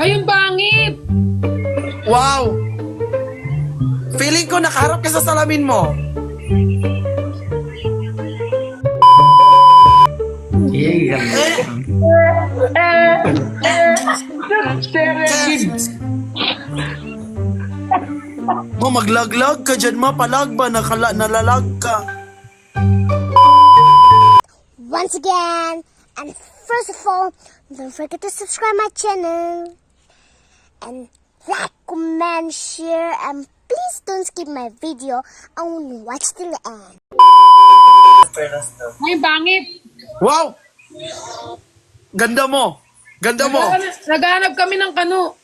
Ayun, pangit! Wow! Feeling ko nakaharap ka sa salamin mo. Mo maglaglag ka dyan, mapalag ba? Nalalag ka. Once again, and first of all, don't forget to subscribe my channel and like, comment, share, and please don't skip my video. I want to watch till the end. Ayun, pangit! Wow! Ganda mo. Ganda mo. Naghahanap kami ng kano.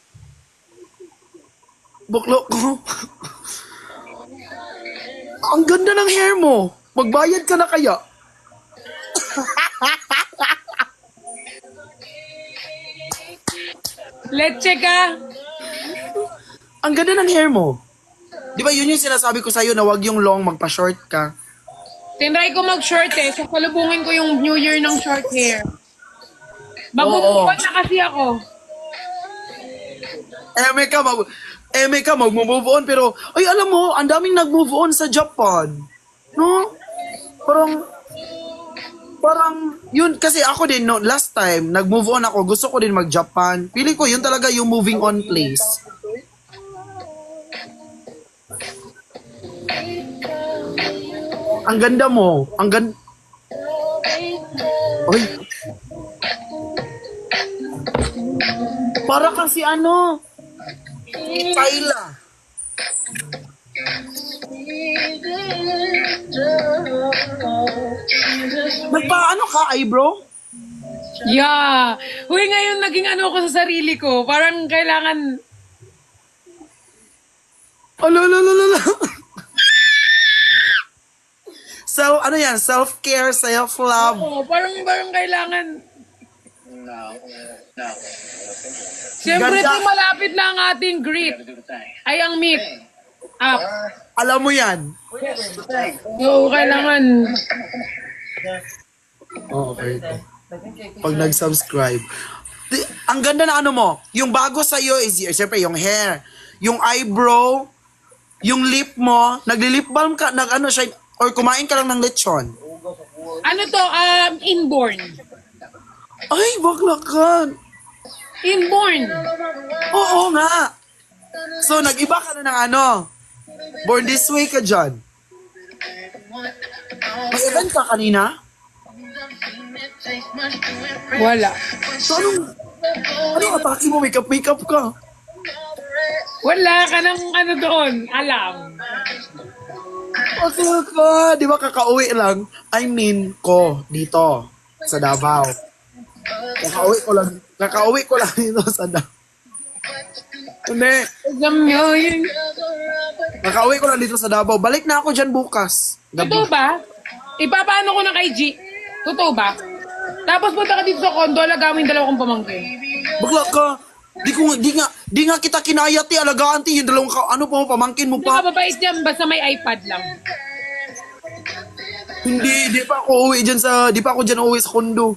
Buklo ko. Ang ganda ng hair mo. Magbayad ka na kaya? Leche ka! Ang ganda ng hair mo. Di ba yun yung sinasabi ko sa'yo na wag yung long, magpa-short ka? Tinry ko mag-short eh. So, kalubungin ko yung New Year ng short hair. Oo. Magbubukan na kasi ako. Eme ka, mag-move on. Pero, ay alam mo, ang daming nag-move on sa Japan. No? Parang, yun, kasi ako din, no, last time, nag-move on ako, gusto ko din mag-Japan. Pili ko, yun talaga yung moving on place. Ang ganda mo. Ang ganda. Ay. Para kang si ano? Tyla. Nagpaano ka, eyebrow? Yeah. Uy, ngayon naging ano ko sa sarili ko. Parang kailangan... Ala. Ano yan? Self-care, self-love. Oo, parang kailangan... Siyempre, Ganda. malapit na ang ating greet. Ay, ang meet. Up. Alam mo yan. Oo, kailangan... Oo, okay. Pag nag-subscribe. Ang ganda na ano mo, yung bago sa'yo is, siyempre, yung hair, yung eyebrow, yung lip mo, nagli-lip balm ka, nag-ano siya, or kumain ka lang ng lechon. Ano to? Inborn. Ay, bakla ka. Inborn. Oo nga. So, nag-iba ka na ng ano. Born this way ka dyan. May event ka kanina? Wala. So, anong atake mo? Makeup ka. Wala ka ng ano doon. Alam. Bakla ka. Di ba kakauwi lang? I mean, ko, dito, sa Davao. Kakauwi ko lang dito sa Davao. Hindi. Alam nyo, yun. Kakauwi ko lang dito sa Davao. Balik na ako dyan bukas. Totoo ba? Ipapaano ko ng kay G? Totoo ba? Tapos punta ka dito sa condo, alagawin dalawa kong pamangkin. Bakla ka. Di nga kita kinaya ti alagaan ti yung dalawang ano po pamangkin mo Hindi pa. ka babait dyan, basta may iPad lang. Di pa ako uwi dyan di pa ako dyan uwi sa kondo.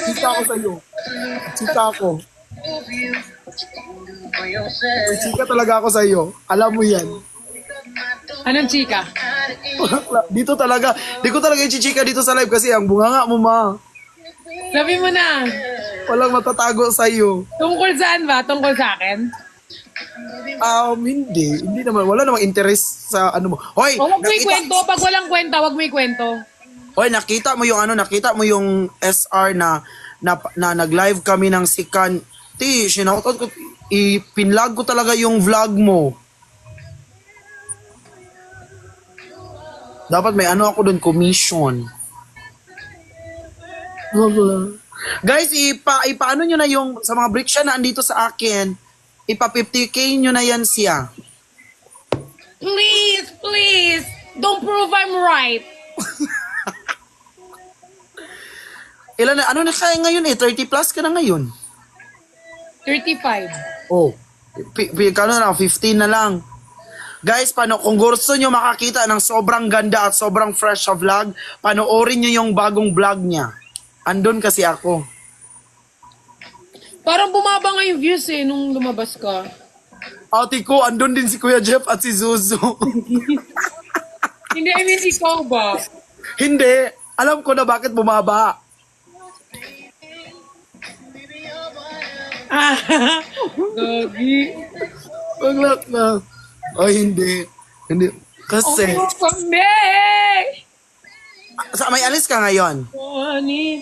Sita ako sa'yo. Sita ako. Sika talaga ako sa'yo. Alam mo yan. Anong chika? Dito talaga. Di ko talaga ichichika dito sa live kasi ang bunganga mo ma. Sabi mo na. Walang matatago sa'yo. Tungkol saan ba? Tungkol sa akin? Hindi. Hindi naman. Wala namang interest sa ano mo. Hoy! O, wag mo ikwento. Pag walang kwenta, wag mo ikwento. Hoy, nakita mo yung SR na nag-live kami ng Sikan. Ti, sinautot ko, ipinlag ko talaga yung vlog mo. Dapat may ano ako doon, commission. Guys, ipaano nyo na yung, sa mga brick siya na andito sa akin, ipa 50k nyo na yan siya. Please. Don't prove I'm right. Ilan na, ano na kaya ngayon 30 plus ka na ngayon. 35. Oh, kano na, 15 na lang. Guys, kung gusto nyo makakita ng sobrang ganda at sobrang fresh sa vlog, panoorin nyo yung bagong vlog niya. Andun kasi ako. Parang bumaba nga yung views eh, nung lumabas ka. Ate ko, andun din si Kuya Jeff at si Zuzu. Hindi, I mean, ikaw ba? Hindi. Alam ko na bakit bumaba. Ah, Gagi. Wag na. Ay, hindi. Hindi. Kasi, Oh, hindi! may alis ka ngayon. Honey.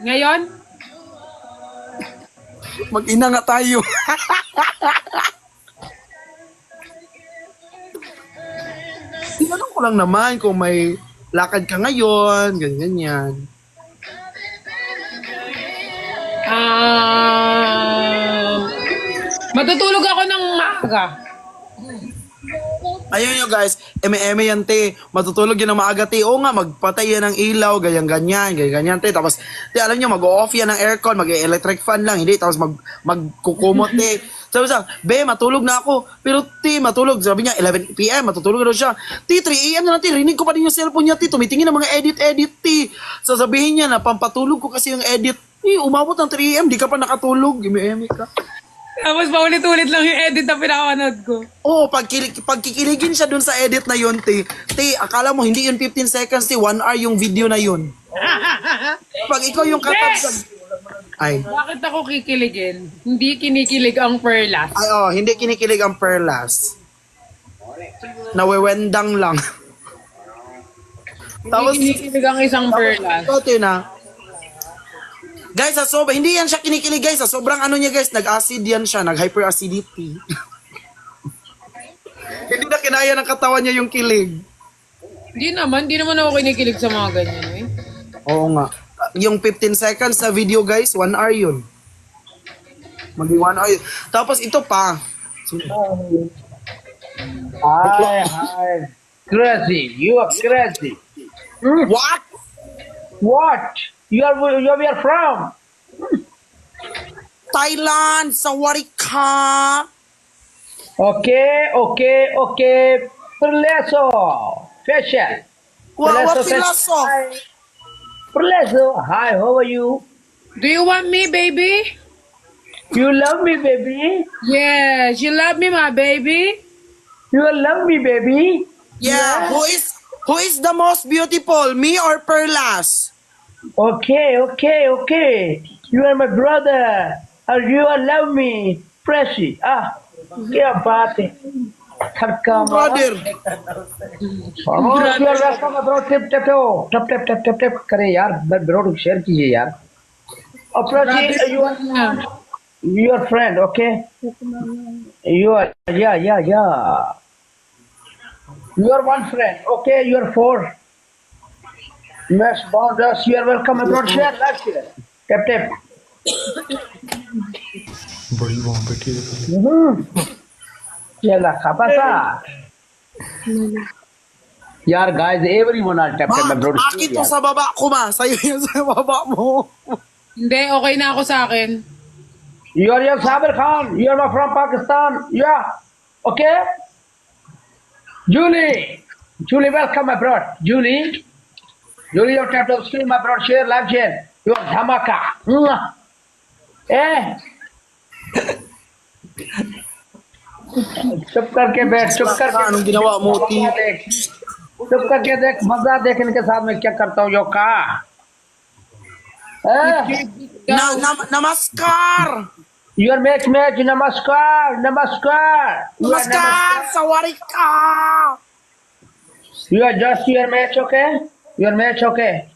Ngayon? Mag-ina nga tayo. Tinanong ko lang naman kung may lakad ka ngayon, ganyan. Matutulog ako ng maaga. Ayun nyo guys, eme-eme yan te. Matutulog yun ng maaga te. Oo nga, magpatay yan ng ilaw, ganyan te. Tapos, te, alam nyo, mag-off yan ng aircon, mag-electric fan lang, hindi. Tapos magkukumot te. Sabi siya, be, matulog na ako. Pero te, matulog. Sabi niya, 11 p.m., matutulog na daw siya. Te, 3 a.m. na te, rinig ko pa din yung cellphone niya, te. Tumitingin ng mga edit, te. Sasabihin niya na, pampatulog ko kasi yung edit. Umabot ng 3 a.m., di ka pa nakatulog. Eme-eme ka. Tapos paulit-ulit lang yung edit na pinapanood ko. Oo, pagkikiligin siya dun sa edit na yun, te. Te, akala mo, hindi yun 15 seconds, te. 1 hour yung video na yun. Pag ikaw yung katabsag... Ay. Bakit ako kikiligin? Hindi kinikilig ang perlas. Ay, hindi kinikilig ang perlas. Nawewendang lang. Tapos, Hindi kinikilig ang isang perlas. ito, te, na. Guys, hindi yan siya kinikilig, guys. Sobrang ano niya, guys, nag-acid yan siya, nag-hyperacidity. Hindi na kinaya ng katawan niya yung kilig. Hindi naman ako kinikilig sa mga ganyan eh. Oo nga. Yung 15 seconds sa video, guys, 1 hour yun. Maging 1 hour yun. Tapos ito pa. Hi. Crazy. You are crazy. What? What? You are where from? Thailand, sawari ka. Okay. Perleso. Fashion. What Perleso, philosoph? Hi. Perleso. Hi, how are you? Do you want me, baby? You love me, baby? Yes, you love me, my baby? You love me, baby? Yeah, who is the most beautiful, me or Perlas? Okay. You are my brother. And you are love me. Precious. क्या बात है खड़का Brother. you are welcome bro tap करे यार bro share कीजिए यार approach your friend okay you are yeah you are one friend okay you are four Yes, bounders, you are welcome abroad share like share tap बड़ी वहां पे ठीक है ये लखा पता यार guys everyone are tap Ma, abroad akin to sa baba ko, ma. Sa'yo yun sa baba mo. Hindi, okay na ako sa akin. You are your Sabir Khan. You are from Pakistan. Yeah. Okay. Julie, welcome abroad. Julie, your tap of stream abroad. Share, live share. You are Dhamaka. चुप करके बैठ चुप करके Anong ginawa mo, Ti? चुप करके देख मजा देखने के साथ में क्या करता हूँ यो का Namaskar! Your match, namaskar. Namaskar! Sawari ka! You are just your match, okay? Your match, okay?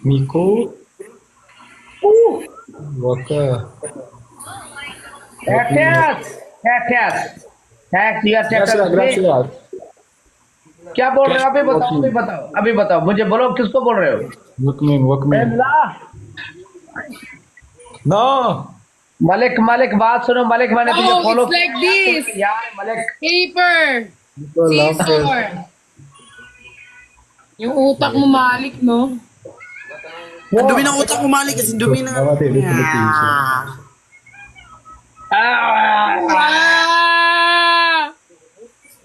Miko Waka Thanks. You are gracias क्या बोल रहे हो अभी बताओ मुझे बोलो किसको बोल रहे हो Wakmin no मलिक बात सुनो मलिक मैंने तुझे No, follow it's like this. यार Malik Paper. Scissor. Yung utak mo malik, no? Ang dumi ng utak mo, Mali, kasi dumi na. Ah!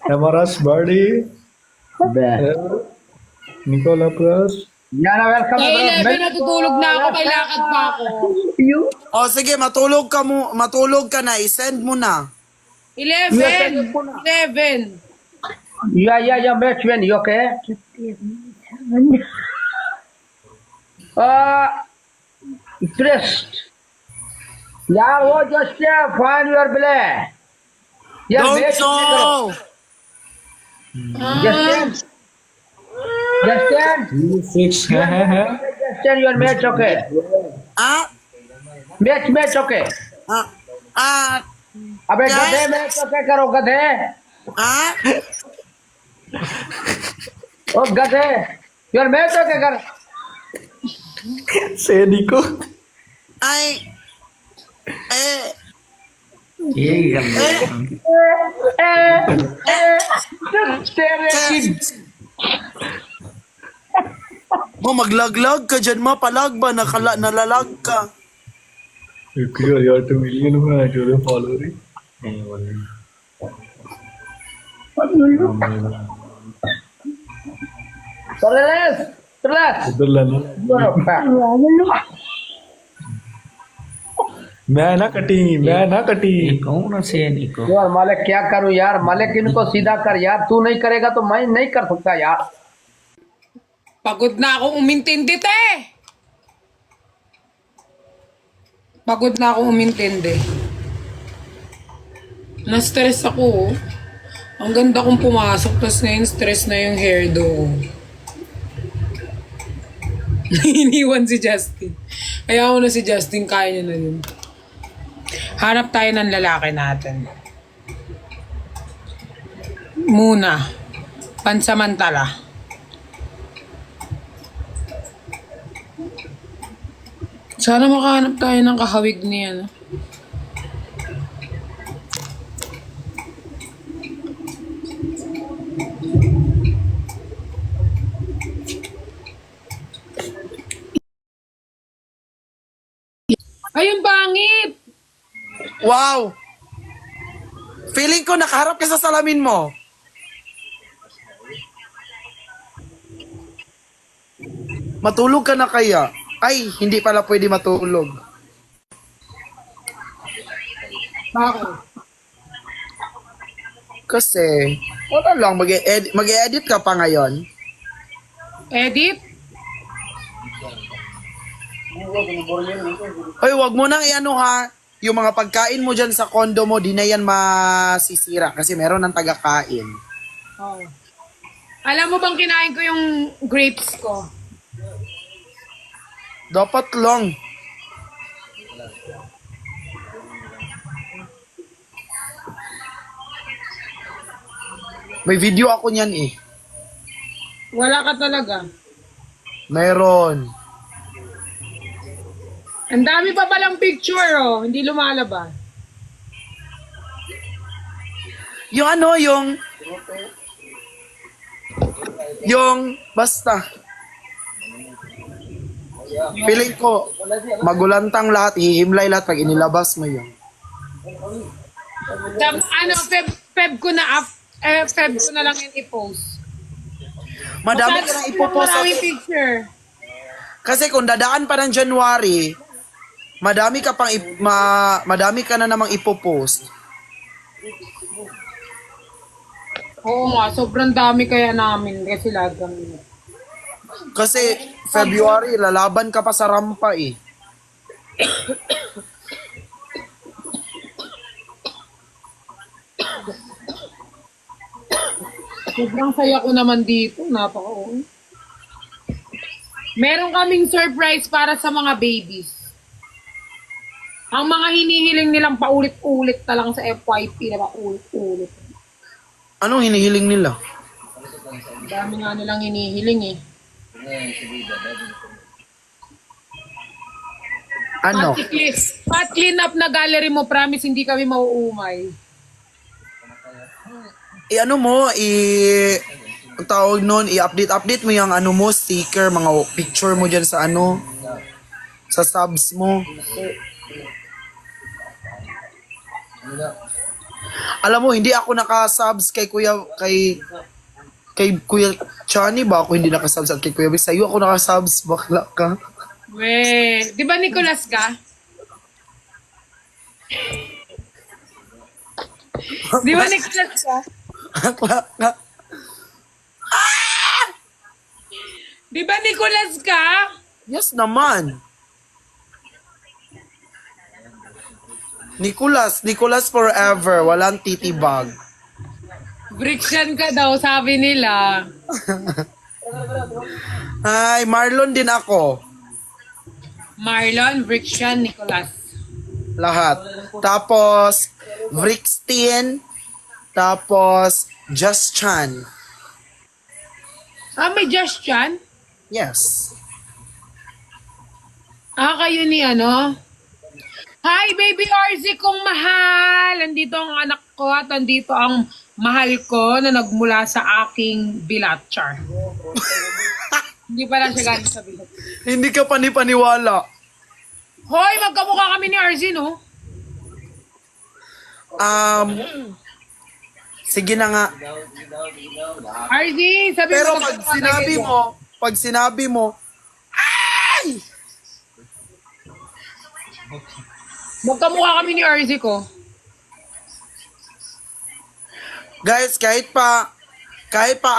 Amaras Bardi Nicola Plus Yana, welcome. Kaya 11 natutulog na ako, may lakad pa ako. You? O sige, matulog ka na, i-send mo na. 11! 11! Yeah, match when you okay? Pressed. Yeah, वो just find your play. Yeah, Don't match know. Justin, You fix. Justin, your match okay? Ah? Match okay? अबे क्या? गधे match okay करो गधे. Ah? ओ गधे, your match okay कर. Say Nico. Ay. Eh. तेरे की Mo maglaglag ka dyan, ma. Palag ba? Nalalag ka. You're 2 million में जो follower. Relax. इधर लेना. मैं ना कटी. कौन से निको यार मालिक क्या करूं यार, मालिक इनको सीधा कर यार, तू नहीं करेगा तो मैं नहीं कर सकता यार. Pagod na akong umintindi, te! Pagod na akong umintindi. Na-stress ako, oh. Ang ganda kong pumasok, tapos ngayon stress na yung hairdo ko. Iniwan si Justin. Kaya ako na si Justin, kaya niya na yun. Hanap tayo ng lalaki natin. Muna. Pansamantala. Sana makahanap tayo ng kahawig niya. No? Ayun, pangit! Wow! Feeling ko nakaharap ka sa salamin mo. Matulog ka na kaya? Ay, hindi pala pwede matulog. Bakit? Kasi, wala lang, mag-edit ka pa ngayon. Edit? Hoy, wag mo nang iano ha. Yung mga pagkain mo dyan sa condo mo, di na yan masisira kasi meron ng taga-kain. Oh. Alam mo bang kinain ko yung grapes ko? Dapat lang. May video ako niyan eh. Wala ka talaga. Meron. Ang dami pa palang picture, oh. Hindi lumalabas. Yung ano, basta. Feeling ko, magulantang lahat, hihimlay lahat pag inilabas mo yun. Feb ko na lang yung i-post. Madami ka nang ipopost. Maraming picture. Kasi kung dadaan pa ng January, madami ka na namang ipopost. Oo nga, sobrang dami kaya namin kasi lahat kami. Kasi February, lalaban ka pa sa rampa eh. Sobrang saya ko naman dito, napaka-oo. Meron kaming surprise para sa mga babies. Ang mga hinihiling nilang paulit-ulit na lang sa FYP na paulit-ulit. Anong hinihiling nila? Dami nga nilang hinihiling eh. Ano? Clean up na gallery mo, promise hindi kami mauumay. Ano mo, ang tawag nun, i-update mo yung ano mo, sticker, mga picture mo dyan sa ano, sa subs mo. Alam mo, hindi ako naka-subs kay Kay Kuya Chani ba ako hindi nakasubs at kay Kuya Vic? Sa'yo ako nakasubs. Bakla ka. We, di ba Nicolas ka? Di ba Nicolas ka? Bakla ka. Di ba Nicolas ka? Yes naman. Nicolas forever. Walang titibag. Brixian ka daw, sabi nila. Ay, Marlon din ako. Marlon, Brixian, Nicolas. Lahat. Tapos, Vrixtin. Tapos, Just Chan. Ah, may Josh Chan? Yes. Ah, kayo ni ano? Hi, baby RZ kong mahal! Andito ang anak ko at andito ang mahal ko na nagmula sa aking bilatchar. Hindi pala siya galing sa bilat. Hindi ka panipaniwala. Hoy, magkamukha kami ni RZ, no? Sige na nga. RZ, sabi Pero mo. pag sinabi mo, ay! Magkamukha kami ni RZ ko. Guys, kahit pa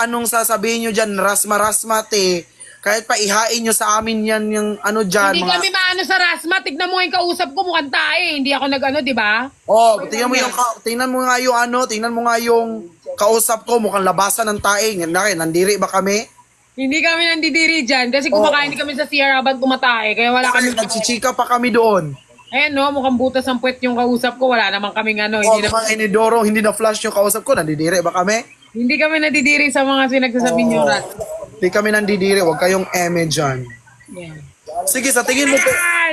anong sasabihin nyo dyan, rasma-rasmate, kahit pa ihain nyo sa amin yan yung ano dyan. Hindi kami maano sa Rasma. Tignan mo yung kausap ko, mukhang tae. Hindi ako nag-ano, di ba? Oh, tingnan mo nga yung kausap ko, mukhang labasan ng tae. Nandiri ba kami? Hindi kami nandidiri dyan kasi kumakain kami sa CR habang tumatae. Kaya wala kami. Nagchichika pa kami doon. Ayan no, mukhang butas ang puwet yung kausap ko. Wala naman kaming ano. Oh, Hindi, mga inidoro, hindi na flash yung kausap ko, nandidiri ba kami? hindi kami nadidiri sa mga sinagsasabi niyo rat. Hindi kami nandidiri, huwag kayong eme dyan. Yeah. Sige, sa tingin mo,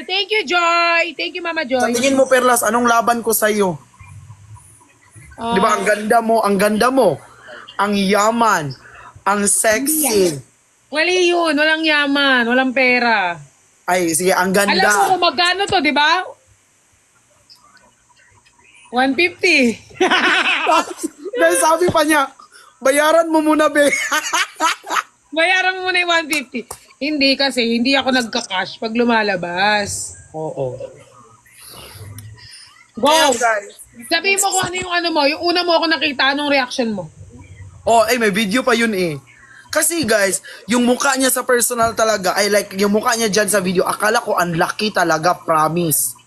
Thank you, Joy. Thank you, Mama sa Joy. tingin mo, Perlas, anong laban ko sa'yo? Oh, Di ba, ang ganda mo, ang yaman, ang sexy. Wali yun. Walang yaman. Walang pera. Ay, sige, ang Alam mo ganda. kung magkano to, di ba? 150. Dahil sabi pa niya, bayaran mo muna, be. Bayaran mo muna yung 150. Hindi kasi, hindi ako nagka-cash pag lumalabas. Oo. Go! Guys. Sabihin mo kung ano yung ano mo. Yung una mo ako nakita, anong reaction mo? Oh, ay, may video pa yun eh. Kasi guys, yung mukha niya sa personal talaga, ay like, yung mukha niya dyan sa video, akala ko ang laki talaga, promise.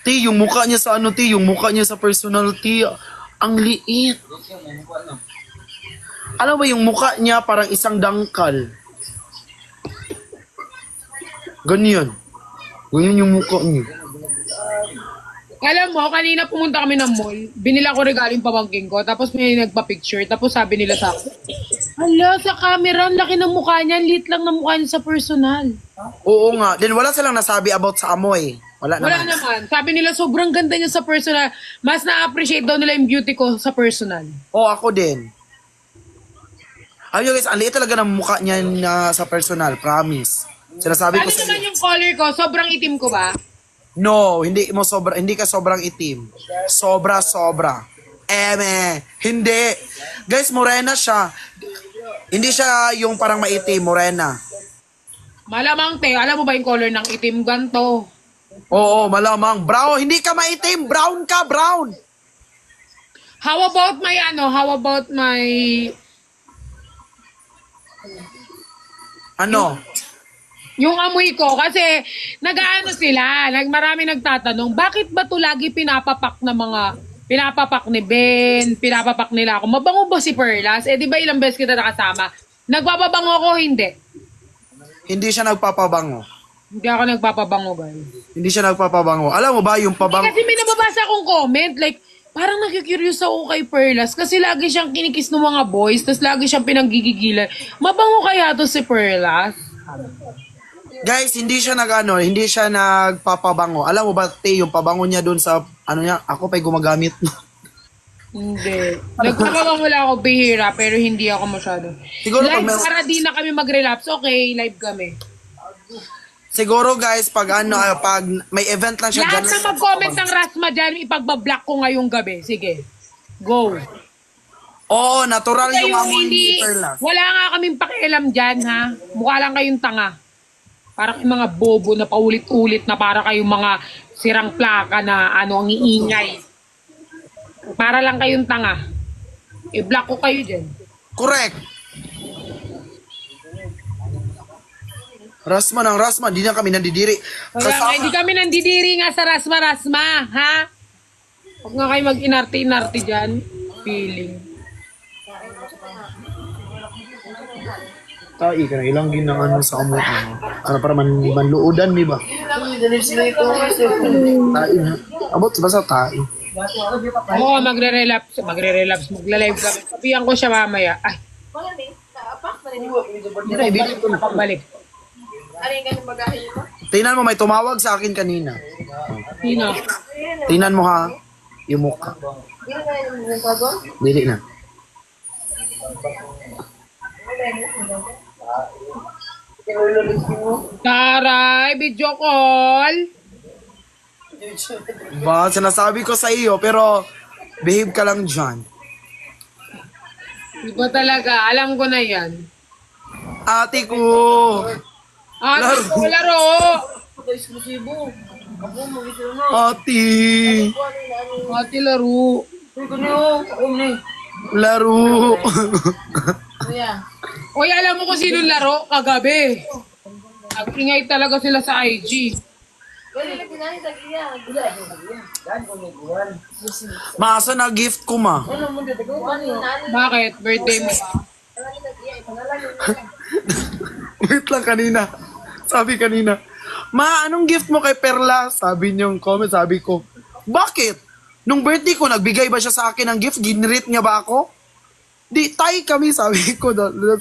Ti, yung mukha niya sa ano, ti, yung mukha niya sa personal, ti, ang liit. Alam mo, yung mukha niya parang isang dangkal. Ganyan. Ganyan yung mukha niya. Alam mo, kanina pumunta kami ng mall, binila ko regalo yung pamangking ko, tapos may nagpa-picture, tapos sabi nila sa akin, hala, sa camera, ang laki ng mukha niya, lit lang ng mukha niya sa personal. Oo nga. Then wala silang nasabi about sa amoy. Wala Wala naman. naman. Sabi nila, sobrang ganda niya sa personal. Mas na-appreciate daw nila yung beauty ko sa personal. Oo, ako din. Ayun guys, ang liit talaga ng mukha niya na sa personal, promise. Sinasabi ko Ano sa naman yung color ko? Sobrang itim ko ba? No, hindi ka sobrang itim. Sobra. Hindi. Guys, morena siya. Hindi siya yung parang maitim, morena. Malamang te, alam mo ba yung color ng itim ganto? Oo, malamang. Brown, hindi ka maitim. Brown ka, brown. How about my Ano? yung amoy ko? Kasi nag-aano sila, marami nagtatanong, bakit ba to lagi pinapapak ni Ben, pinapapak nila ako? Mabango ba si Perlas? Eh di ba ilang beses kita nakasama? Nagpapabango ko, hindi. Hindi siya nagpapabango. Hindi ako nagpapabango, guys. Hindi siya nagpapabango. Alam mo ba yung pabango? Kasi may nababasa akong comment, like, parang nakikurious ako kay Perlas kasi lagi siyang kinikis ng mga boys, tapos lagi siyang pinanggigigilan. Mabango kaya to si Perlas? Guys, hindi siya nagpapabango. Alam mo ba, te, yung pabango niya doon sa, ano niya, ako pa'y gumagamit. Hindi. Nagpapabango lang ako bihira, pero hindi ako masyado. Siguro pag Live may- para di na kami mag-relapse. Okay, live kami. Siguro guys, pag may event lang siya Lahat dyan. na mag-comment ng Rasma dyan, ipagbablock ko ngayong gabi. Sige. Go. Oo, natural yung Kayo amoy ni hindi, Perlas. wala nga kaming pakialam dyan, ha? Mukha lang kayong tanga. Para kayong mga bobo na paulit-ulit na para kayong mga sirang plaka na ano, ang iingay. Para lang kayong tanga. I-block ko kayo dyan. Correct. Rasma ng Rasma, di na kami nandidiri. Kaya nga, hindi kami nandidiri nga sa rasma-rasma, ha? Huwag nga kayo mag-inarte-inarte dyan. Feeling. Tai ka na, ilang ginang sa amo. Ano para manluudan, di ba? Tai na. Abot, basta tai. Oo, magre-relapse, magla-live kami. Sabihan ko siya mamaya. Ay, hindi ko nakabalik. Tingnan mo, may tumawag sa akin kanina. Sino? Tingnan mo ha, yung mukha. Dili na. Taray, video call. Ba, sinasabi ko sa iyo, pero behave ka lang dyan. Di ba talaga? Alam ko na yan. Ate ko! Ate ko, laro. Ate! Ate, laro. Laro! Uy, alam mo kung sino laro? Kagabi. Nag-ingay talaga sila sa IG. Maasa na gift ko, ma. Bakit? Birthday mo. Wait lang kanina. Sabi kanina, ma, anong gift mo kay Perla? Sabi niyong comment, sabi ko, bakit? Nung birthday ko, nagbigay ba siya sa akin ng gift? Ginrate niya ba ako? Di, tay kami, sabi ko.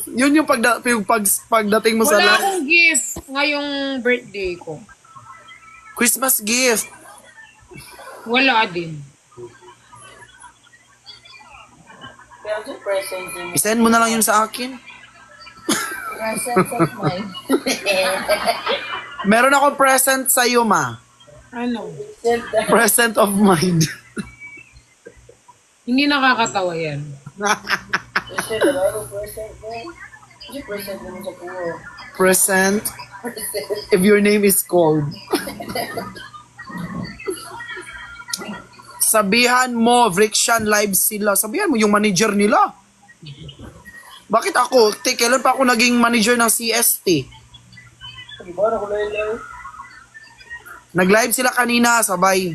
Yun yung pagdating mo sa Wala live. akong gift ngayong birthday ko. Christmas gift. Wala din. Isend mo na lang yun sa akin. Meron akong present sa iyo, ma. Ano? Present of mind. Hindi nakakatawa yan. Present if your name is called. Sabihan mo, Vrixian live sila. Sabihan mo yung manager nila. Bakit ako? Kailan pa ako naging manager ng CST? Nag-live sila kanina, sabay.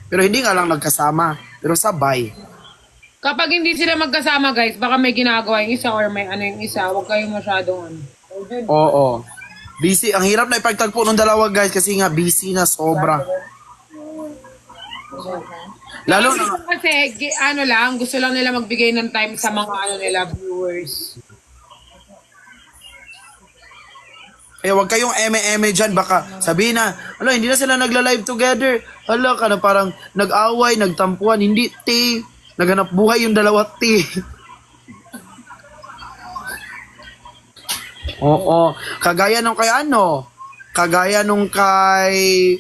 Pero hindi nga lang nagkasama. Pero sabay. Kapag hindi sila magkasama, guys, baka may ginagawa yung isa or may ano yung isa. Huwag kayong masyadong ano. Oo. Busy. Ang hirap na ipagtagpo ng dalawa, guys, kasi nga busy na sobra. Lalo na, Kasi, ano lang, gusto lang nila magbigay ng time sa mga ano nila, viewers. kaya wag kayong eme-eme dyan, baka sabihin na, ala, hindi na sila nagla-live together. Ala, ka na parang nag-away, nagtampuan, hindi, te. Naghanap buhay yung dalawa, te. Oo. Kagaya nung kay ano, kagaya nung kay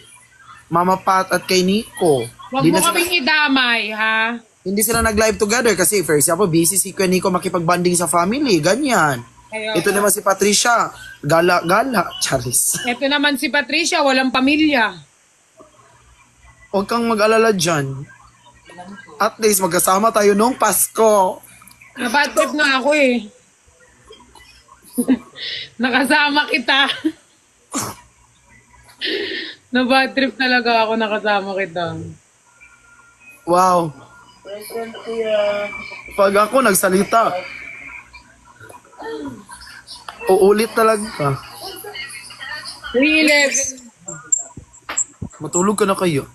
Mama Pat at kay Nico. Huwag Hindi mo na sila- kaming idamay, ha? Hindi sila nag-live together kasi for example, busy si Kuya Nico makipag-banding sa family, ganyan. Kaya, Ito naman si Patricia, gala-gala, charis. Ito naman si Patricia, walang pamilya. Huwag kang mag-alala dyan. At least magkasama tayo nung Pasko. Nabad trip na ako eh. Nakasama kita. Nabad trip talaga ako, nakasama kita. Wow. Pag ako nagsalita, uulit talaga. 3:11. Matulog ka na kayo.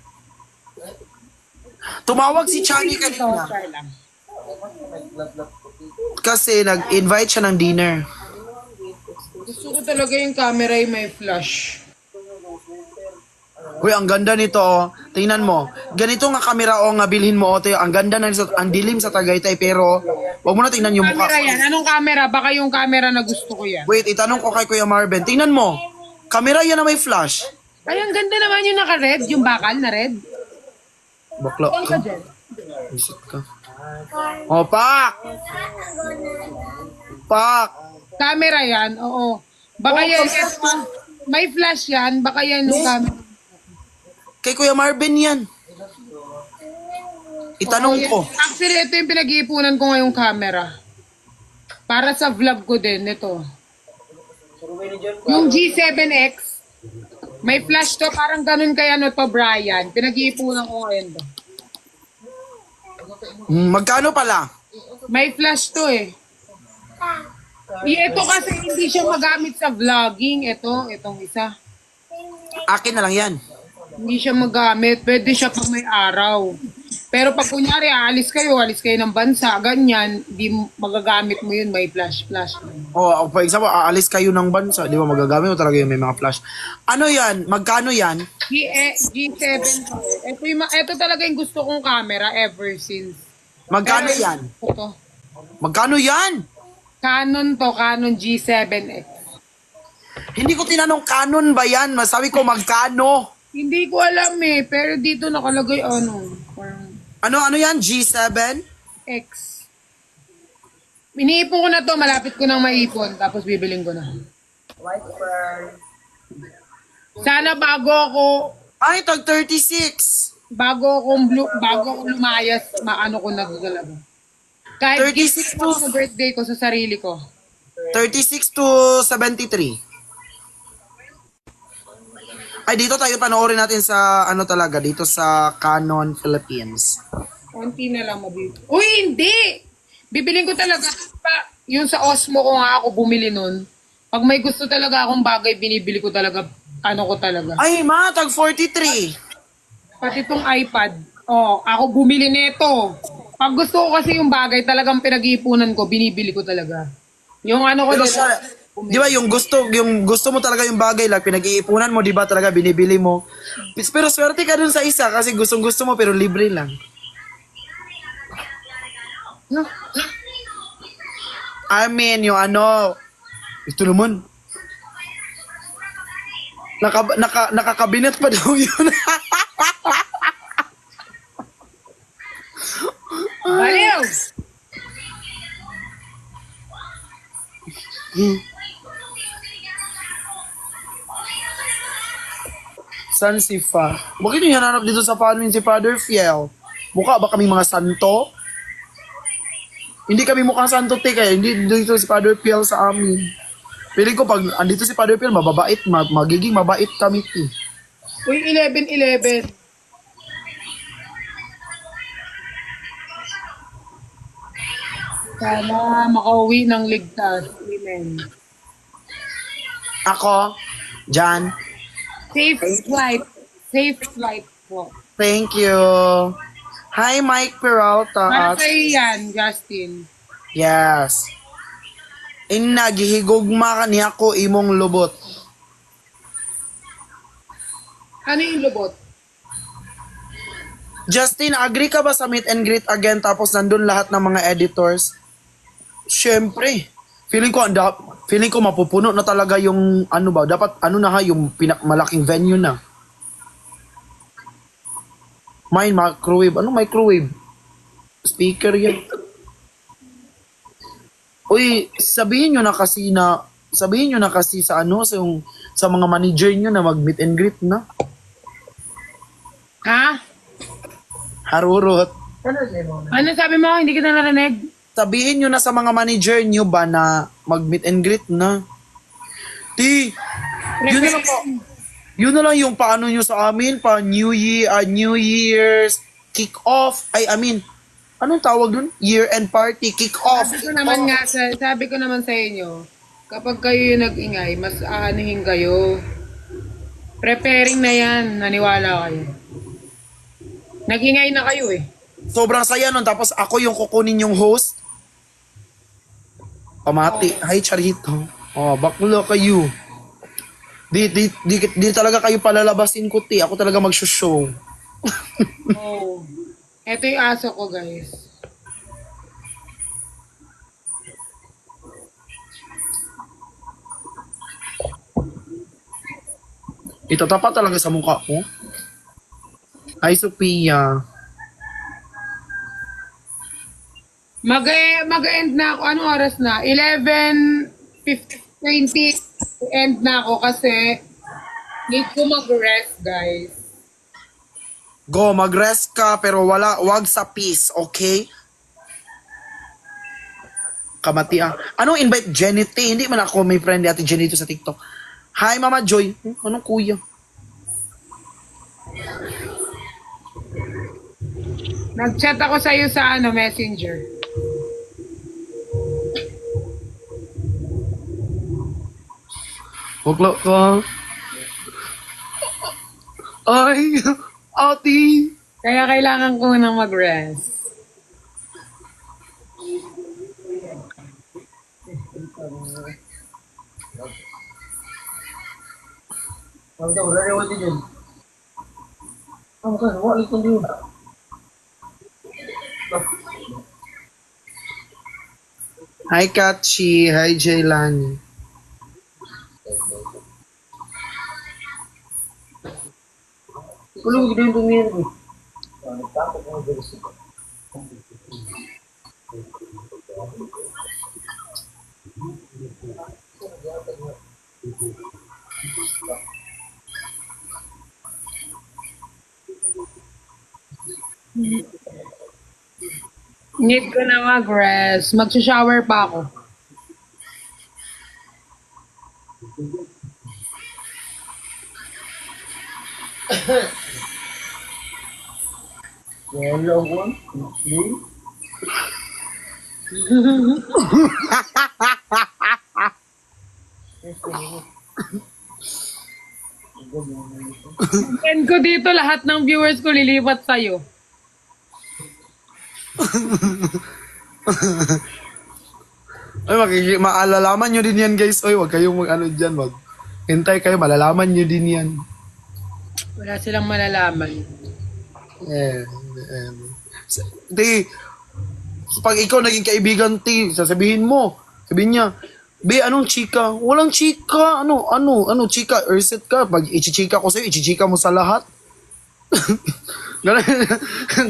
Tumawag si Chani kanina kasi nag-invite siya ng dinner. Gusto ko talaga yung camera yung may flash. Uy, ang ganda nito, oh. Tingnan mo. Ganito nga kamera, oh, nga bilhin mo, oh. Ang ganda na nito, ang dilim sa Tagaytay, pero wag mo na tingnan yung mukha. Camera yan. Anong camera? Baka yung camera na gusto ko yan. Wait, itanong ko kay Kuya Marvin. Tingnan mo. Kamera yan na may flash. Ay, ang ganda naman yung naka-red. Yung bakal na red. Bakla Saan ka ka. dyan? Visit ka. Oh, pak! Pak! Camera yan, oo. Baka Oo, yan, camera. may flash yan, baka yan yung camera. Kay Kuya Marvin yan. Itanong Oo, ko. Actually, ito yung pinag-iipunan ko ngayong camera. Para sa vlog ko din, ito. Yung G7X, may flash to, parang ganun kay ano to, Brian. Pinag-iipunan ko ngayon to. Magkano pala? May flash to eh. Ito kasi hindi siya magamit sa vlogging. Itong isa. Akin na lang yan. Hindi siya magamit. Pwede siya pag may araw. Pero pag kunyari, alis kayo ng bansa, ganyan, di magagamit mo yun, may flash. Oh, for example, aalis kayo ng bansa, di ba magagamit mo talaga yung may mga flash. Ano yan? Magkano yan? G7 to. Ito talaga yung gusto kong camera ever since. Magkano Pero, yan? Ito. Magkano yan? Canon G7X. Hindi ko tinanong Canon ba yan? Masabi ko magkano? Hindi ko alam eh, pero dito nakalagay parang Ano yan? G7? X. Iniipon ko na to, malapit ko nang maipon, tapos bibiling ko na. Sana Ay, tag 36. bago akong lumayas, maano ko na talaga. Kahit 36 gift ko sa birthday ko sa sarili ko. 36 to 73. Ay, dito tayo panoorin natin sa talaga, dito sa Canon Philippines. Konti na lang mabibili. Uy, hindi! Bibiling ko talaga. Yung sa Osmo ko nga ako bumili nun. Pag may gusto talaga akong bagay, binibili ko talaga. Ko talaga. Ay, tag 43. Pati itong iPad. Ako bumili nito. Pag gusto ko kasi yung bagay, talagang pinag-iipunan ko, binibili ko talaga. Yung ko Pero dito. di ba yung gusto mo talaga yung bagay lang, pinag-iipunan mo, di ba talaga binibili mo. Pero swerte ka dun sa isa kasi gustong-gusto mo pero libre lang. No? I mean, yung ito naman. Nakakabinet pa daw yun. Baliw! San si Fa? Bakit yung hanap dito sa panin si Father Fiel? Mukha ba kaming mga santo? Hindi kami mukhang santo, kaya hindi dito si Father Fiel sa amin. Piling ko pag andito si Father Fiel, mababait, magiging mabait kami. Uy, 11-11. Sana makauwi ng ligtas. Amen. Ako, Jan, Safe flight. Safe flight po. thank you. Hi, Mike Peralta. Para sa'yo yan, Justin. Yes. Gihigugma ka niya ko imong lubot. Ano yung lubot? Justin, agree ka ba sa meet and greet again tapos nandun lahat ng mga editors? Siyempre. Feeling ko mapupuno na talaga yung dapat yung malaking venue na. Microwave. Ano microwave? Speaker yan. Uy, sabihin nyo na kasi sa sa mga manager nyo na mag-meet and greet na. Ha? Harurot. Ano sabi mo? Hindi kita narinig. Sabihin nyo na sa mga manager nyo ba na mag-meet and greet na. Yun na lang yung paano nyo sa amin, New Year's kick-off. Anong tawag dun? Year-end party, kick-off. Sabi ko naman sa inyo, kapag kayo yung nag-ingay, mas aanihin kayo. Preparing na yan, naniwala kayo. Nag-ingay na kayo eh. Sobrang saya nun, tapos ako yung kukunin yung host. Pamati. Hi, Charito. Baklo kayo. Di talaga kayo palalabasin ko, Ako talaga mag-show. Ito yung aso ko, guys. Ito tapat talaga sa mukha ko. Hi, Sophia. Mag-end na ako. Anong oras na? 11:20 end na ako kasi need ko mag-rest, guys. Go, mag-rest ka pero wag sa peace, okay? Kamati ah. Anong invite Jenny T? Hindi man ako may friend ni Ate Jenny to sa TikTok. Hi Mama Joy. Anong kuya? Nag-chat ako sa'yo sa Messenger. Bakla ka. Ay, ate. Kaya kailangan ko nang mag-rest. Hi Katchi. Hi Jaylani. Kulong gini tumir. Need ko na mag-rest. Mag-shower pa ako. Hello one. Send ko dito lahat ng viewers ko lilipat sa'yo. Ay, maalalaman nyo din yan guys. Oy, wag kayong mag-ano dyan. Wag. Hintay kayo, malalaman nyo din yan. Wala silang malalaman. Ti, pag ikaw naging kaibigan, Ti, sasabihin mo. Sabihin niya, Be, anong chika? Walang chika. Ano, chika? Erset ka. Pag ichichika ko sa'yo, ichichika mo sa lahat.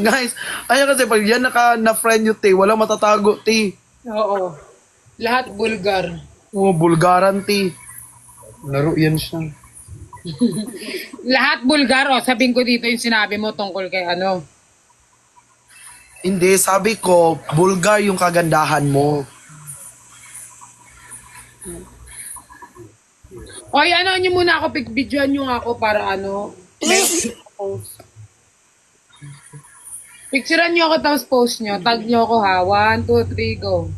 Guys, ayan kasi pag yan na-friend nyo, Ti, walang matatago, Ti. Oo. Lahat bulgar. Oo, bulgaran, Ti. Laro yan siya. Lahat bulgar. O, sabihin ko dito yung sinabi mo tungkol kay ano. Hindi, sabi ko, bulgar yung kagandahan mo. Oy, ano nyo muna ako, videoan nyo nga ako para ano. Picturean nyo ako tapos post nyo. Tag nyo ako ha. 1, 2, 3, go.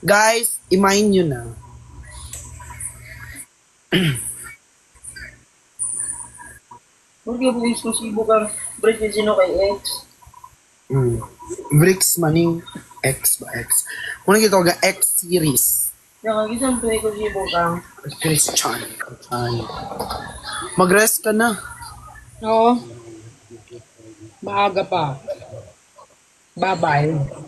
Guys, imahin nyo na. Porque po exclusibo kang break ni sino kay X. Bricks maning X ba X? Muna gito ga X series. Yan kang isang play exclusibo kang Christian. Mag-rest ka na. Oo. Maaga pa. Bye-bye.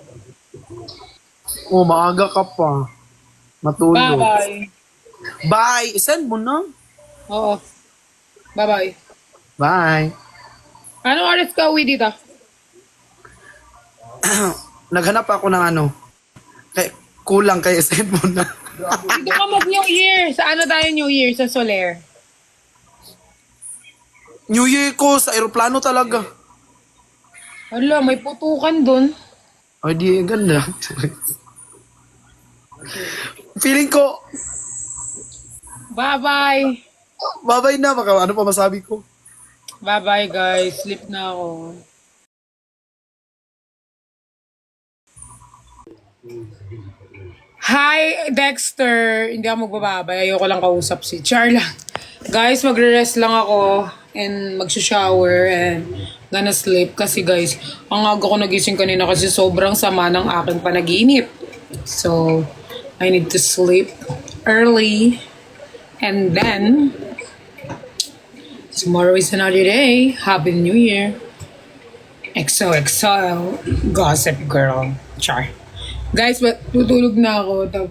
Oh, maaga ka pa. Matulog. Bye-bye. Bye. Send mo na. Oo. Bye-bye. Bye. Anong oras ka uwi dito? Naghanap ako ng ano. Kulang kaya send mo na. Dito ka mag-New Year. Sa ano tayo New Year? Sa Soler. New Year ko sa aeroplano talaga. Hala, may putukan dun. Ay, di ganda. Feeling ko, Bye-bye. babay na. Baka ano pa masabi ko. Bye-bye guys. Sleep na ako. Hi, Dexter. Hindi ako magbababay. Ayoko lang kausap si Charla. Guys, magre-rest lang ako and mag-shower and gonna sleep kasi guys, ang aga ko nagising kanina kasi sobrang sama ng aking panaginip. So, I need to sleep early and then tomorrow is another day. Happy New Year. XOXO Gossip Girl. Char. Guys, tutulog na ako. Tapos